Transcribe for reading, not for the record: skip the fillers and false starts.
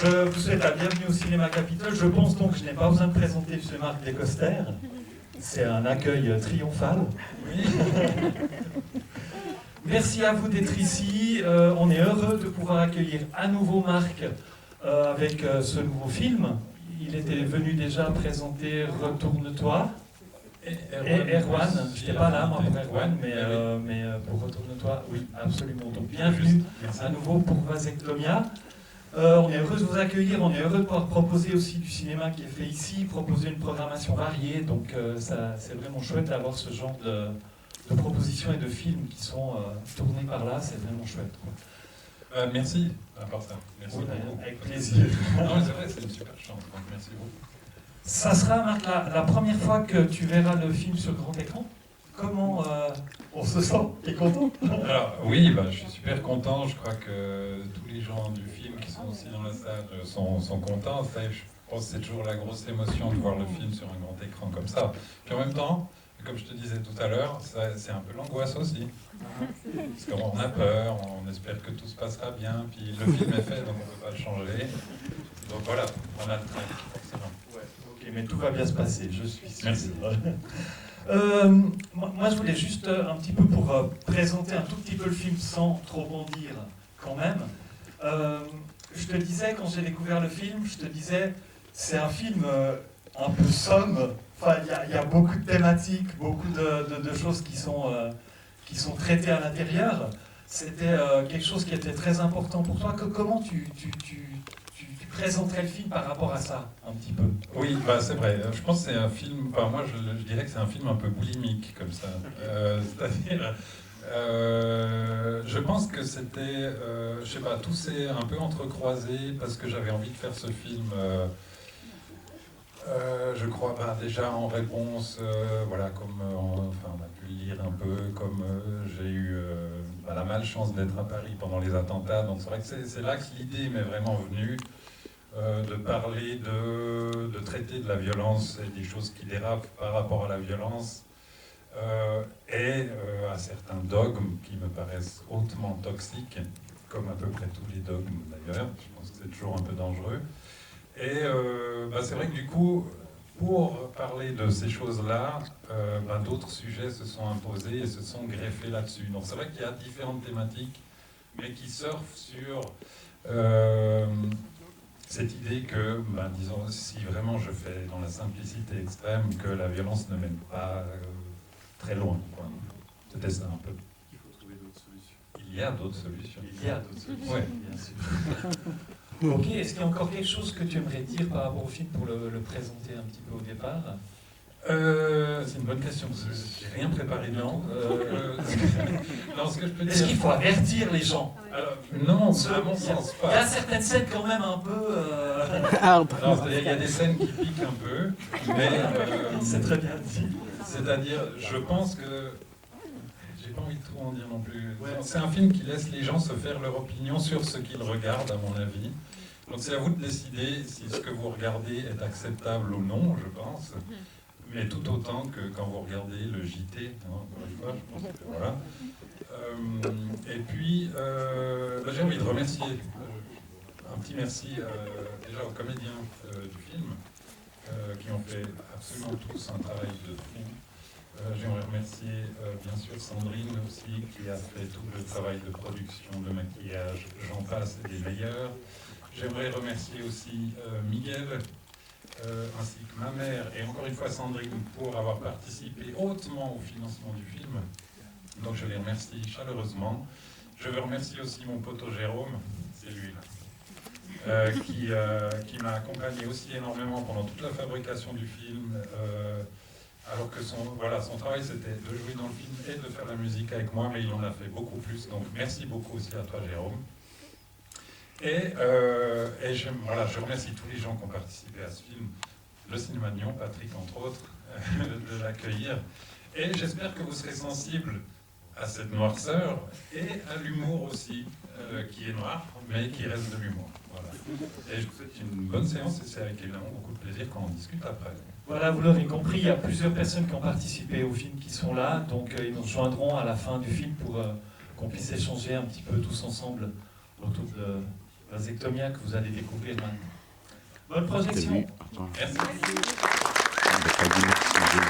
Je vous souhaite la bienvenue au Cinéma Capitole. Je pense donc que je n'ai pas besoin de présenter M. Marc Descoster. C'est un accueil triomphal. Oui. Merci à vous d'être ici. On est heureux de pouvoir accueillir à nouveau Marc avec ce nouveau film. Il était venu déjà présenter Retourne-toi. Et Erwan, je n'étais pas là moi pour Erwan, mais pour Retourne-toi, oui, absolument. Donc bienvenue à nouveau pour Vasectomia. On est heureux de vous accueillir, on est heureux de pouvoir proposer aussi du cinéma qui est fait ici, proposer une programmation variée, donc c'est vraiment chouette d'avoir ce genre de propositions et de films qui sont tournés par là, c'est vraiment chouette. Merci, à part ça. Merci oui, beaucoup. avec plaisir. Non, mais c'est vrai, c'est une super chance, donc merci beaucoup. Ça sera, Marc, la première fois que tu verras le film sur grand écran. Comment on se sent? T'es content? Alors, oui, je suis super content. Je crois que tous les gens du film qui sont aussi dans la salle sont contents. Ça, je pense que c'est toujours la grosse émotion de voir le film sur un grand écran comme ça. Puis en même temps, comme je te disais tout à l'heure, c'est un peu l'angoisse aussi. Parce qu'on a peur, on espère que tout se passera bien. Puis le film est fait, donc on ne peut pas le changer. Donc voilà, on a le train, forcément. Ouais, ok, mais tout va bien se passer, je suis sûr. Merci. Moi, je voulais juste un petit peu pour présenter un tout petit peu le film sans trop en dire quand même. Je te disais, quand j'ai découvert le film, c'est un film un peu somme. Enfin, il y a beaucoup de thématiques, beaucoup de choses qui sont traitées à l'intérieur. C'était quelque chose qui était très important pour toi. Comment tu présenterais le film par rapport à ça, un petit peu? Oui, c'est vrai. Je pense que c'est un film, moi je dirais que c'est un film un peu boulimique, comme ça. C'est-à-dire, je pense que c'était, je sais pas, tout s'est un peu entrecroisé parce que j'avais envie de faire ce film, je crois, déjà en réponse, comme on a pu le lire un peu, comme j'ai eu la malchance d'être à Paris pendant les attentats, donc c'est vrai que c'est là que l'idée m'est vraiment venue. De parler, de traiter de la violence et des choses qui dérapent par rapport à la violence et à certains dogmes qui me paraissent hautement toxiques, comme à peu près tous les dogmes d'ailleurs. Je pense que c'est toujours un peu dangereux. Et c'est vrai que du coup, pour parler de ces choses-là, d'autres sujets se sont imposés et se sont greffés là-dessus. Donc c'est vrai qu'il y a différentes thématiques, mais qui surfent sur cette idée que, disons, si vraiment je fais dans la simplicité extrême, que la violence ne mène pas très loin. C'était ça un peu. Il faut trouver d'autres solutions. Il y a d'autres solutions. Il y a d'autres solutions, oui. Bien sûr. Ok, est-ce qu'il y a encore quelque chose que tu aimerais dire par rapport au film pour le présenter un petit peu au départ? C'est une bonne question. J'ai rien préparé. Non. Non, ce que je peux dire. Est-ce qu'il faut avertir les gens? Alors, non, à mon sens pas. Il y a certaines scènes quand même un peu. Il y a des scènes qui piquent un peu, mais c'est très bien dit. C'est-à-dire, je pense que j'ai pas envie de trop en dire non plus. Ouais. C'est un film qui laisse les gens se faire leur opinion sur ce qu'ils regardent, à mon avis. Donc c'est à vous de décider si ce que vous regardez est acceptable ou non, je pense. Mais tout autant que quand vous regardez le JT, encore une fois, je pense que voilà. Et puis, j'ai envie de remercier, un petit merci déjà aux comédiens du film, qui ont fait absolument tous un travail de fou. J'aimerais remercier bien sûr Sandrine aussi, qui a fait tout le travail de production, de maquillage, j'en passe, et des meilleurs. J'aimerais remercier aussi Miguel, ainsi que ma mère et encore une fois Sandrine pour avoir participé hautement au financement du film. Donc je les remercie chaleureusement. Je veux remercier aussi mon poteau Jérôme, c'est lui là, qui m'a accompagné aussi énormément pendant toute la fabrication du film, alors que son travail c'était de jouer dans le film et de faire la musique avec moi, mais il en a fait beaucoup plus. Donc merci beaucoup aussi à toi Jérôme. Et je remercie tous les gens qui ont participé à ce film, le Cinéma de Nyon, Patrick entre autres, de l'accueillir. Et j'espère que vous serez sensibles à cette noirceur et à l'humour aussi, qui est noir, mais qui reste de l'humour. Voilà. Et je vous souhaite une bonne séance et c'est avec évidemment beaucoup de plaisir qu'on en discute après. Voilà, vous l'aurez compris, il y a plusieurs personnes qui ont participé au film qui sont là, donc ils nous rejoindront à la fin du film pour qu'on puisse échanger un petit peu tous ensemble autour vasectomia que vous allez découvrir maintenant. Bonne projection. Merci. On n'a pas dit merci, j'ai vu.